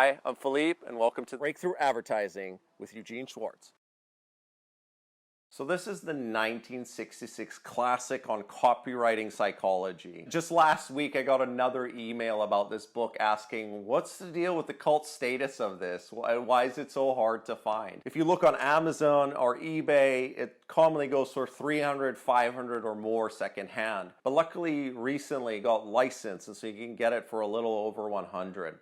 Hi, I'm Philippe, and welcome to Breakthrough Advertising with Eugene Schwartz. So this is the 1966 classic on copywriting psychology. Just last week, I got another email about this book asking, what's the deal with the cult status of this? Why is it so hard to find? If you look on Amazon or eBay, it commonly goes for $300, $500 or more secondhand. But luckily, recently it got licensed, and so you can get it for a little over $100.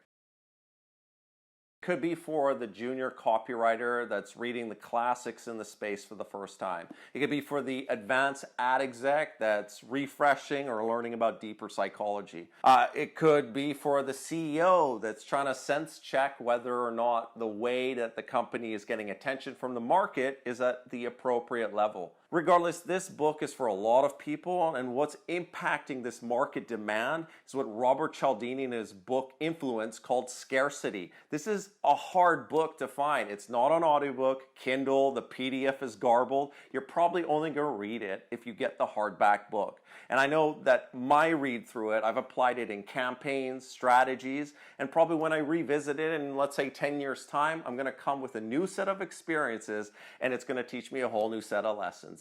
Could be for the junior copywriter that's reading the classics in the space for the first time. It could be for the advanced ad exec that's refreshing or learning about deeper psychology. It could be for the CEO that's trying to sense check whether or not the way that the company is getting attention from the market is at the appropriate level. Regardless, this book is for a lot of people, and what's impacting this market demand is what Robert Cialdini in his book Influence called scarcity. This is a hard book to find. It's not an audiobook, Kindle, the PDF is garbled. You're probably only going to read it if you get the hardback book. And I know that my read through it, I've applied it in campaigns, strategies, and probably when I revisit it in, let's say, 10 years' time, I'm going to come with a new set of experiences, and it's going to teach me a whole new set of lessons.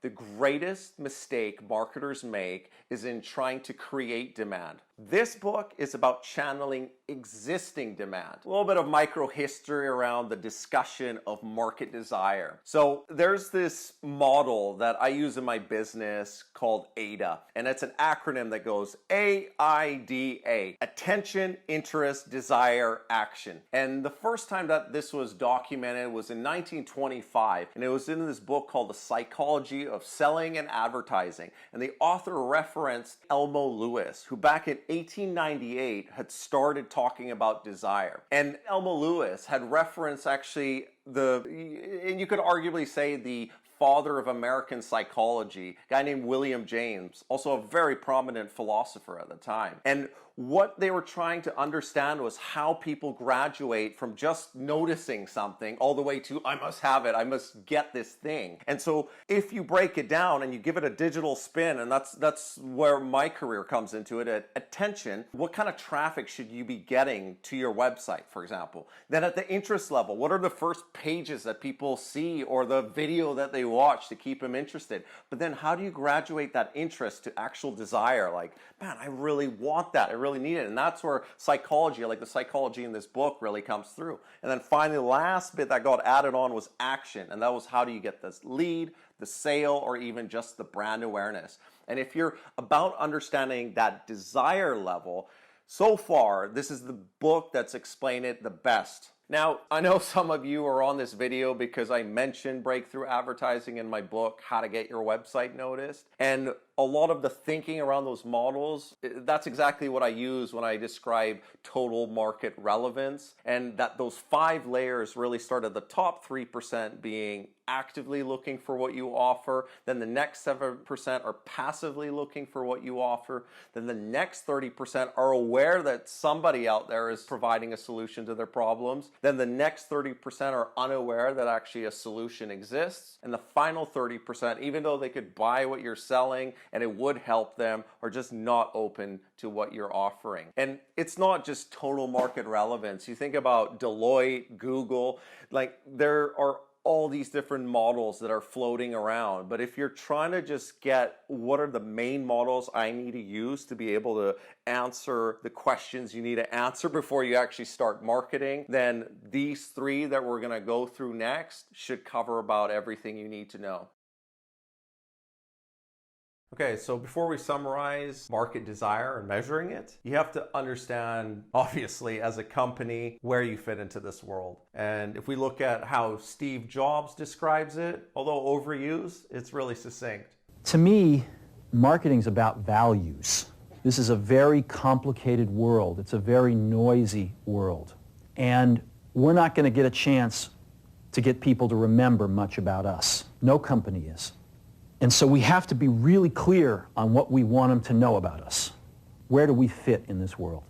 The greatest mistake marketers make is in trying to create demand. This book is about channeling existing demand. A little bit of micro history around the discussion of market desire. So there's this model that I use in my business called AIDA, and it's an acronym that goes AIDA: attention, interest, desire, action. And the first time that this was documented was in 1925, and it was in this book called The Psychology of Selling and Advertising. And the author referenced Elmo Lewis, who back in 1898 had started talking about desire. And Elmo Lewis had referenced actually and you could arguably say the father of American psychology, a guy named William James, also a very prominent philosopher at the time. And what they were trying to understand was how people graduate from just noticing something all the way to, I must have it, I must get this thing. And so if you break it down and you give it a digital spin, and that's where my career comes into it, at attention, what kind of traffic should you be getting to your website, for example? Then at the interest level, what are the first pages that people see or the video that they watch to keep them interested? But then how do you graduate that interest to actual desire? Like, man, I really want that. I really need it. And that's where psychology, like the psychology in this book, really comes through. And then finally, the last bit that got added on was action. And that was how do you get this lead, the sale, or even just the brand awareness. And if you're about understanding that desire level, so far, this is the book that's explained it the best. Now, I know some of you are on this video because I mentioned breakthrough advertising in my book, How to Get Your Website Noticed. And a lot of the thinking around those models, that's exactly what I use when I describe total market relevance. And that those 5 layers really start at the top 3% being actively looking for what you offer. Then the next 7% are passively looking for what you offer. Then the next 30% are aware that somebody out there is providing a solution to their problems. Then the next 30% are unaware that actually a solution exists. And the final 30%, even though they could buy what you're selling and it would help them, are just not open to what you're offering. And it's not just total market relevance. You think about Deloitte, Google, like there are all these different models that are floating around. But if you're trying to just get what are the main models I need to use to be able to answer the questions you need to answer before you actually start marketing, then these 3 that we're going to go through next should cover about everything you need to know. Okay, so before we summarize market desire and measuring it, you have to understand, obviously, as a company, where you fit into this world. And if we look at how Steve Jobs describes it, although overused, it's really succinct. To me, marketing's about values. This is a very complicated world. It's a very noisy world. And we're not going to get a chance to get people to remember much about us. No company is. And so we have to be really clear on what we want them to know about us. Where do we fit in this world?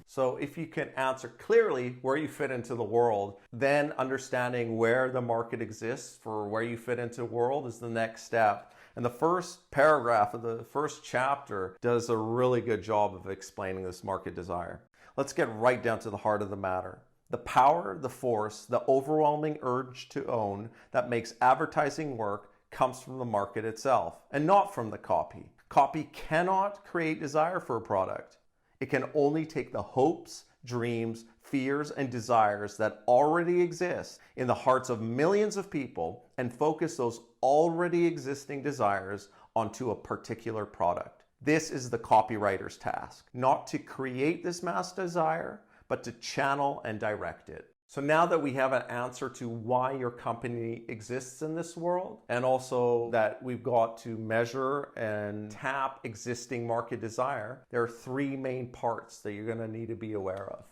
So if you can answer clearly where you fit into the world, then understanding where the market exists for where you fit into the world is the next step. And the first paragraph of the first chapter does a really good job of explaining this market desire. Let's get right down to the heart of the matter. The power, the force, the overwhelming urge to own that makes advertising work comes from the market itself and not from the copy. Copy cannot create desire for a product. It can only take the hopes, dreams, fears, and desires that already exist in the hearts of millions of people and focus those already existing desires onto a particular product. This is the copywriter's task, not to create this mass desire, but to channel and direct it. So now that we have an answer to why your company exists in this world, and also that we've got to measure and tap existing market desire, there are three main parts that you're going to need to be aware of.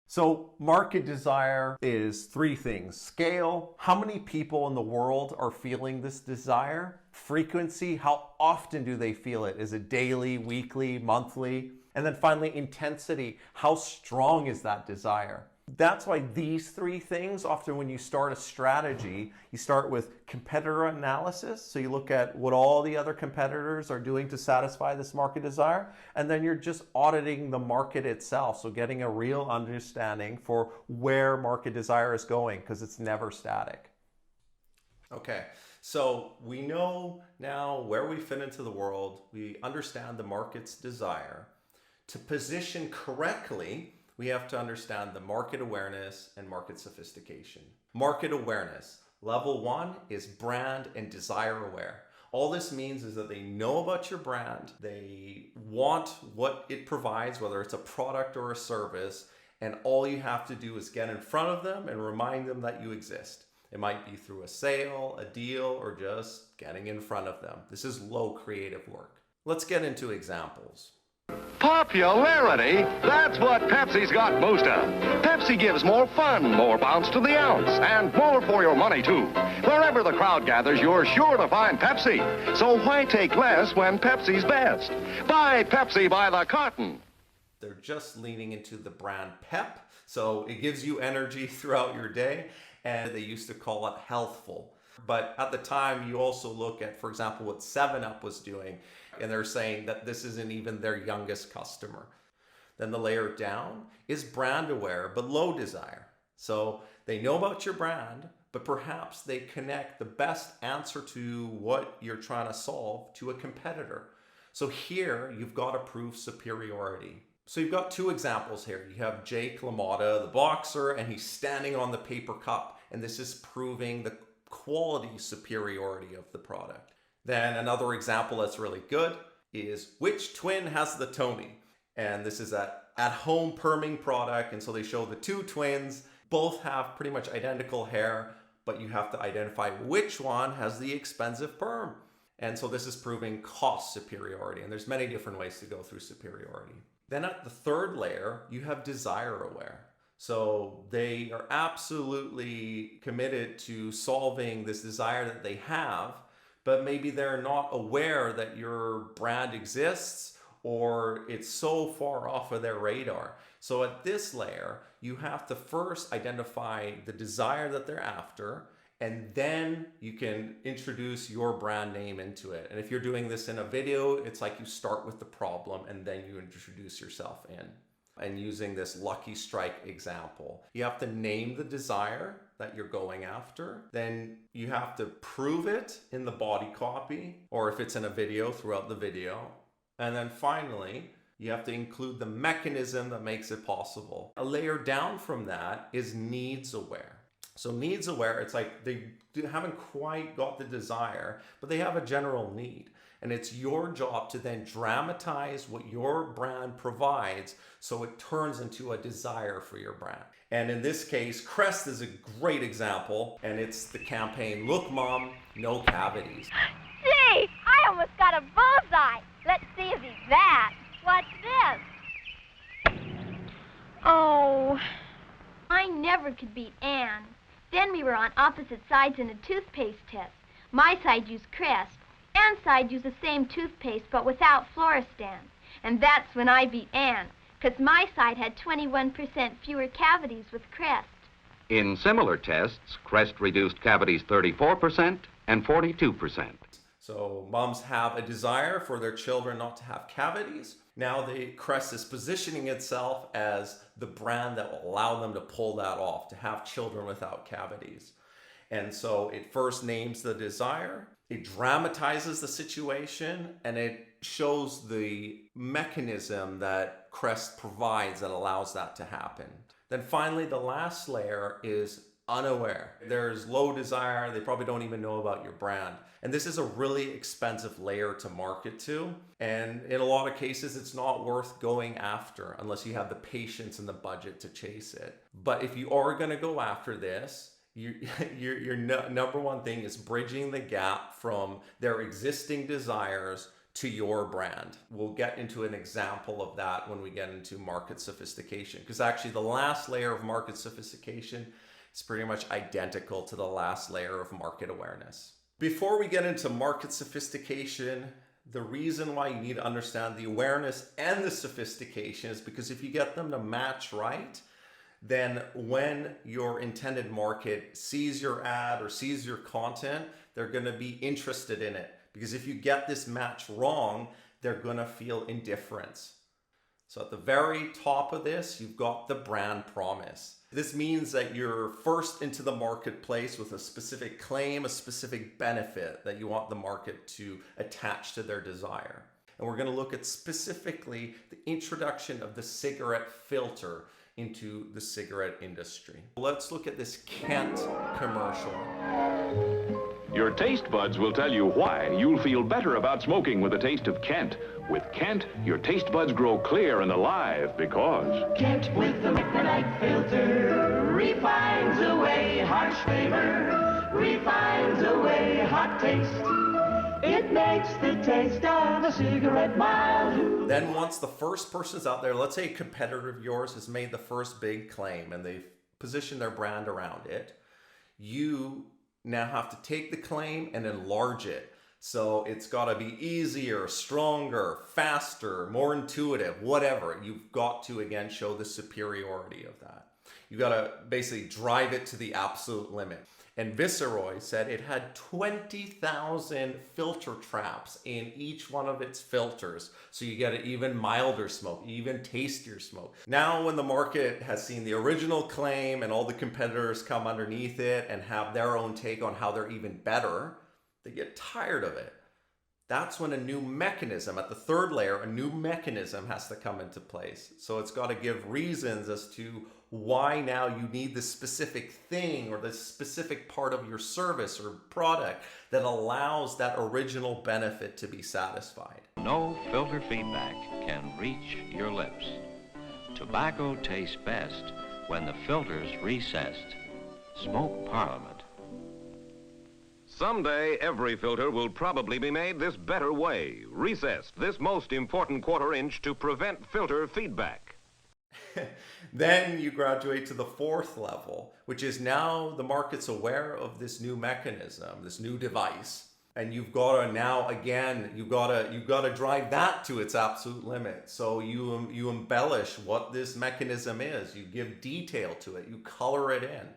So market desire is three things: scale, how many people in the world are feeling this desire; frequency, how often do they feel it? Is it daily, weekly, monthly? And then finally, intensity, how strong is that desire? That's why these three things, often when you start a strategy, you start with competitor analysis. So you look at what all the other competitors are doing to satisfy this market desire. And then you're just auditing the market itself. So getting a real understanding for where market desire is going, because it's never static. Okay, so we know now where we fit into the world. We understand the market's desire. To position correctly, we have to understand the market awareness and market sophistication. Market awareness. Level 1 is brand and desire aware. All this means is that they know about your brand, they want what it provides, whether it's a product or a service, and all you have to do is get in front of them and remind them that you exist. It might be through a sale, a deal, or just getting in front of them. This is low creative work. Let's get into examples. Popularity, that's what Pepsi's got most of. Pepsi gives more fun, more bounce to the ounce, and more for your money, too. Wherever the crowd gathers, you're sure to find Pepsi. So why take less when Pepsi's best? Buy Pepsi by the carton. They're just leaning into the brand pep, so it gives you energy throughout your day, and they used to call it healthful. But at the time, you also look at, for example, what 7-Up was doing, and they're saying that this isn't even their youngest customer. Then the layer down is brand aware, but low desire. So they know about your brand, but perhaps they connect the best answer to what you're trying to solve to a competitor. So here, you've got to prove superiority. So you've got two examples here. You have Jake LaMotta, the boxer, and he's standing on the paper cup, and this is proving the quality superiority of the product. Then another example that's really good is which twin has the Tony? And this is an at-home perming product, and so they show the two twins, both have pretty much identical hair, but you have to identify which one has the expensive perm. And so this is proving cost superiority, and there's many different ways to go through superiority. Then at the third layer, you have desire aware. So they are absolutely committed to solving this desire that they have, but maybe they're not aware that your brand exists, or it's so far off of their radar. So at this layer, you have to first identify the desire that they're after, and then you can introduce your brand name into it. And if you're doing this in a video, it's like you start with the problem and then you introduce yourself in. And using this Lucky Strike example, you have to name the desire that you're going after. Then you have to prove it in the body copy, or if it's in a video, throughout the video. And then finally, you have to include the mechanism that makes it possible. A layer down from that is needs aware. So needs aware, it's like they haven't quite got the desire, but they have a general need. And it's your job to then dramatize what your brand provides so it turns into a desire for your brand. And in this case, Crest is a great example, and it's the campaign, "Look Mom, no cavities." Gee, I almost got a bullseye. Let's see if he's that. What's this? Oh, I never could beat Anne. Then we were on opposite sides in a toothpaste test. My side used Crest. Anne's side used the same toothpaste, but without Floristan. And that's when I beat Anne, because my side had 21% fewer cavities with Crest. In similar tests, Crest reduced cavities 34% and 42%. So moms have a desire for their children not to have cavities. Now Crest is positioning itself as the brand that will allow them to pull that off, to have children without cavities. And so it first names the desire, it dramatizes the situation, and it shows the mechanism that Crest provides that allows that to happen. Then finally, the last layer is unaware. There's low desire, they probably don't even know about your brand. And this is a really expensive layer to market to. And in a lot of cases, it's not worth going after unless you have the patience and the budget to chase it. But if you are gonna go after this, your number one thing is bridging the gap from their existing desires to your brand. We'll get into an example of that when we get into market sophistication, because actually the last layer of market sophistication is pretty much identical to the last layer of market awareness. Before we get into market sophistication, the reason why you need to understand the awareness and the sophistication is because if you get them to match right, then when your intended market sees your ad or sees your content, they're going to be interested in it. Because if you get this match wrong, they're going to feel indifference. So at the very top of this, you've got the brand promise. This means that you're first into the marketplace with a specific claim, a specific benefit that you want the market to attach to their desire. And we're going to look at specifically the introduction of the cigarette filter into the cigarette industry. Let's look at this Kent commercial. Your taste buds will tell you why you'll feel better about smoking with a taste of Kent. With Kent, your taste buds grow clear and alive because Kent with the Micronite filter refines away harsh flavor, refines away hot taste. It makes the taste of a cigarette mild. Then once the first person's out there, let's say a competitor of yours has made the first big claim and they've positioned their brand around it, you now have to take the claim and enlarge it. So it's got to be easier, stronger, faster, more intuitive, whatever. You've got to, again, show the superiority of that. You've got to basically drive it to the absolute limit. And Viceroy said it had 20,000 filter traps in each one of its filters. So you get an even milder smoke, even tastier smoke. Now when the market has seen the original claim and all the competitors come underneath it and have their own take on how they're even better, they get tired of it. That's when a new mechanism, at the third layer, a new mechanism has to come into place. So it's got to give reasons as to why now you need this specific thing or this specific part of your service or product that allows that original benefit to be satisfied. No filter feedback can reach your lips. Tobacco tastes best when the filter's recessed. Smoke Parliament. Someday, every filter will probably be made this better way, recessed, this most important quarter-inch to prevent filter feedback. Then you graduate to the fourth level, which is now the market's aware of this new mechanism, this new device. And you've got to now, again, you've got to drive that to its absolute limit. So you embellish what this mechanism is. You give detail to it. You color it in.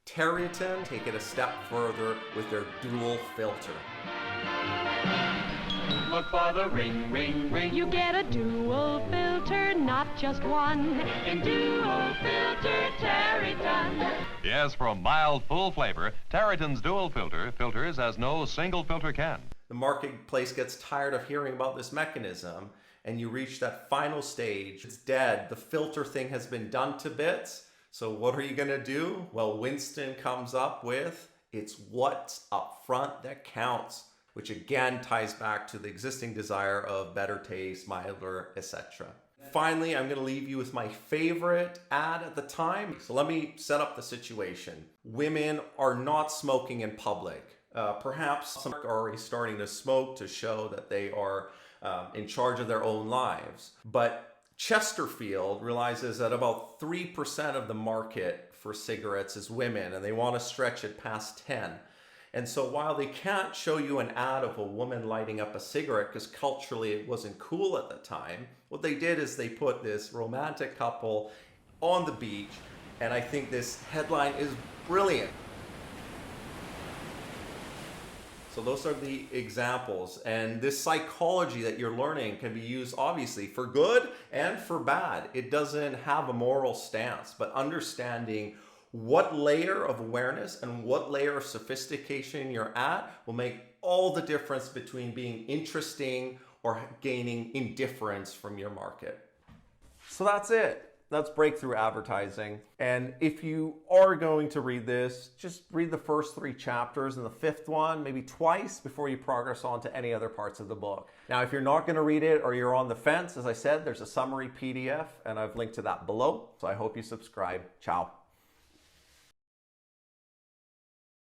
Territon take it a step further with their dual filter. Look for the ring, ring, ring. You get a dual filter, not just one. In dual filter Territon. yes, for mild, full flavor, Territon's dual filter filters as no single filter can. The marketplace gets tired of hearing about this mechanism, and you reach that final stage. It's dead. The filter thing has been done to bits. So what are you going to do? Well, Winston comes up with, it's what's up front that counts, which again ties back to the existing desire of better taste, milder, etc. Finally, I'm going to leave you with my favorite ad at the time. So let me set up the situation. Women are not smoking in public. Perhaps some are already starting to smoke to show that they are in charge of their own lives. But Chesterfield realizes that about 3% of the market for cigarettes is women, and they want to stretch it past 10. And so while they can't show you an ad of a woman lighting up a cigarette because culturally it wasn't cool at the time, what they did is they put this romantic couple on the beach, and I think this headline is brilliant. So those are the examples, and this psychology that you're learning can be used obviously for good and for bad. It doesn't have a moral stance, but understanding what layer of awareness and what layer of sophistication you're at will make all the difference between being interesting or gaining indifference from your market. So that's it. That's breakthrough advertising. And if you are going to read this, just read the first 3 chapters and the 5th one maybe twice before you progress on to any other parts of the book. Now, if you're not going to read it or you're on the fence, as I said, there's a summary PDF and I've linked to that below. So I hope you subscribe. Ciao.